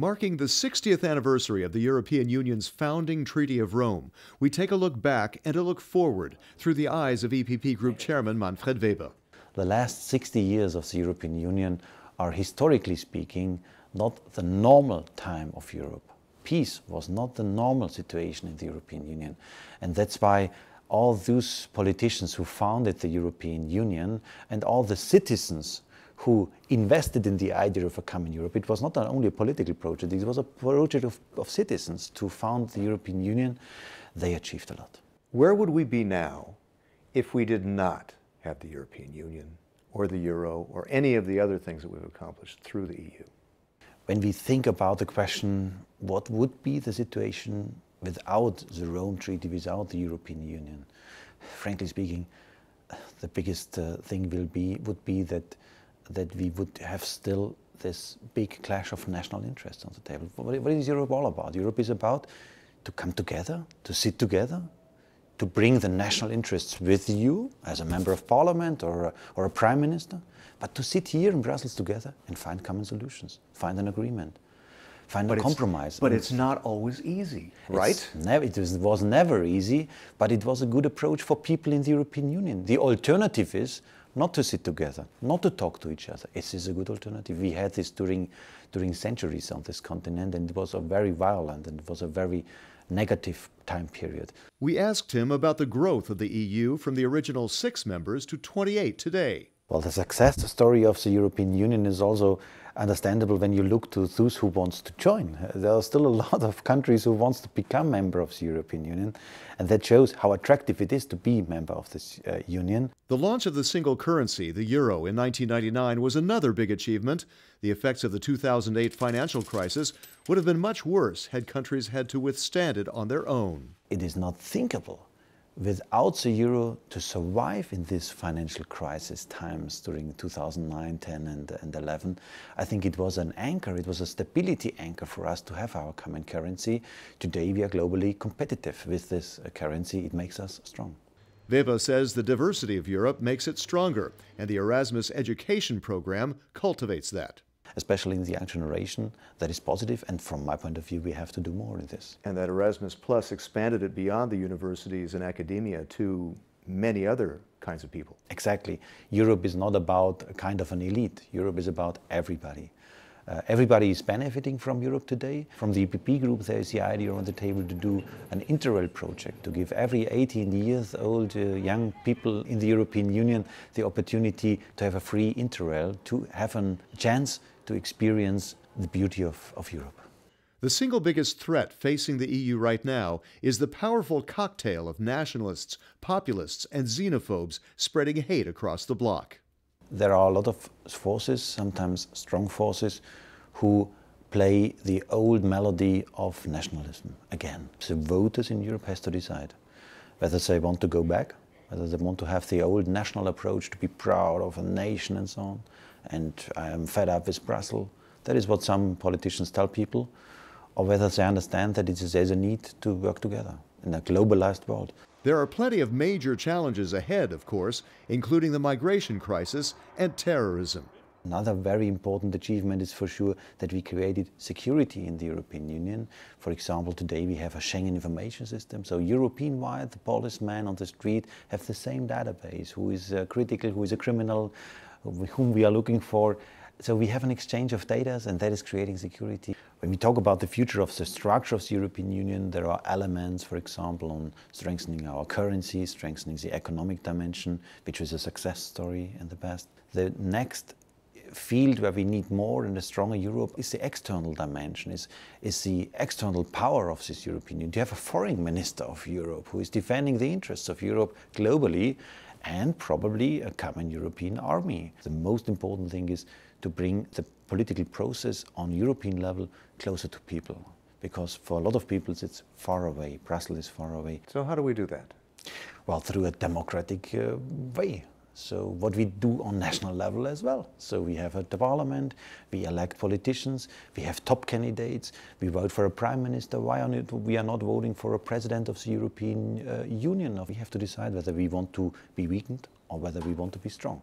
Marking the 60th anniversary of the European Union's founding Treaty of Rome, we take a look back and a look forward through the eyes of EPP Group Chairman Manfred Weber. The last 60 years of the European Union are, historically speaking, not the normal time of Europe. Peace was not the normal situation in the European Union. And that's why all those politicians who founded the European Union and all the citizens who invested in the idea of a common Europe, it was not only a political project, it was a project of citizens to found the European Union. They achieved a lot. Where would we be now if we did not have the European Union or the Euro or any of the other things that we've accomplished through the EU? When we think about the question, what would be the situation without the Rome Treaty, without the European Union? Frankly speaking, the biggest thing would be that we would have still this big clash of national interests on the table. What is Europe all about? Europe is about to come together, to sit together, to bring the national interests with you as a member of parliament or a prime minister, but to sit here in Brussels together and find common solutions, find an agreement, find a compromise. But it's not always easy, right? It was never easy, but it was a good approach for people in the European Union. The alternative is not to sit together, not to talk to each other. It is a good alternative. We had this during centuries on this continent, and it was a very violent and it was a very negative time period. We asked him about the growth of the EU from the original 6 members to 28 today. Well, the success story of the European Union is also understandable when you look to those who want to join. There are still a lot of countries who want to become member of the European Union, and that shows how attractive it is to be a member of this union. The launch of the single currency, the euro, in 1999 was another big achievement. The effects of the 2008 financial crisis would have been much worse had countries had to withstand it on their own. It is not thinkable without the euro to survive in this financial crisis times during 2009, 10 and 11. I think it was an anchor, it was a stability anchor for us to have our common currency. Today we are globally competitive with this currency. It makes us strong. Weber says the diversity of Europe makes it stronger, and the Erasmus education program cultivates that. Especially in the young generation, that is positive, and from my point of view, we have to do more in this. And that Erasmus Plus expanded it beyond the universities and academia to many other kinds of people. Exactly. Europe is not about a kind of an elite. Europe is about everybody. Everybody is benefiting from Europe today. From the EPP group, there is the idea on the table to do an interrail project, to give every 18 years old young people in the European Union the opportunity to have a free interrail, to have a chance to experience the beauty of Europe. The single biggest threat facing the EU right now is the powerful cocktail of nationalists, populists, and xenophobes spreading hate across the bloc. There are a lot of forces, sometimes strong forces, who play the old melody of nationalism again. The voters in Europe has to decide whether they want to go back, whether they want to have the old national approach to be proud of a nation and so on. And I am fed up with Brussels. That is what some politicians tell people. Or whether they understand that there's a need to work together in a globalized world. There are plenty of major challenges ahead, of course, including the migration crisis and terrorism. Another very important achievement is for sure that we created security in the European Union. For example, today we have a Schengen information system. So European-wide, the policemen on the street have the same database, who is critical, who is a criminal, whom we are looking for. So we have an exchange of data, and that is creating security. When we talk about the future of the structure of the European Union, there are elements, for example, on strengthening our currency, strengthening the economic dimension, which was a success story in the past. The next field where we need more and a stronger Europe is the external dimension, is the external power of this European Union. You have a foreign minister of Europe who is defending the interests of Europe globally, and probably a common European army. The most important thing is to bring the political process on European level closer to people, because for a lot of people it's far away. Brussels is far away. So how do we do that? Well, through a democratic way. So what we do on national level as well. So we have a parliament, we elect politicians, we have top candidates, we vote for a prime minister. Why on it we are not voting for a president of the European Union? We have to decide whether we want to be weakened or whether we want to be strong.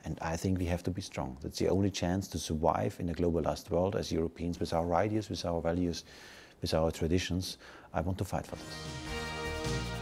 And I think we have to be strong. That's the only chance to survive in a globalized world as Europeans, with our ideas, with our values, with our traditions. I want to fight for this.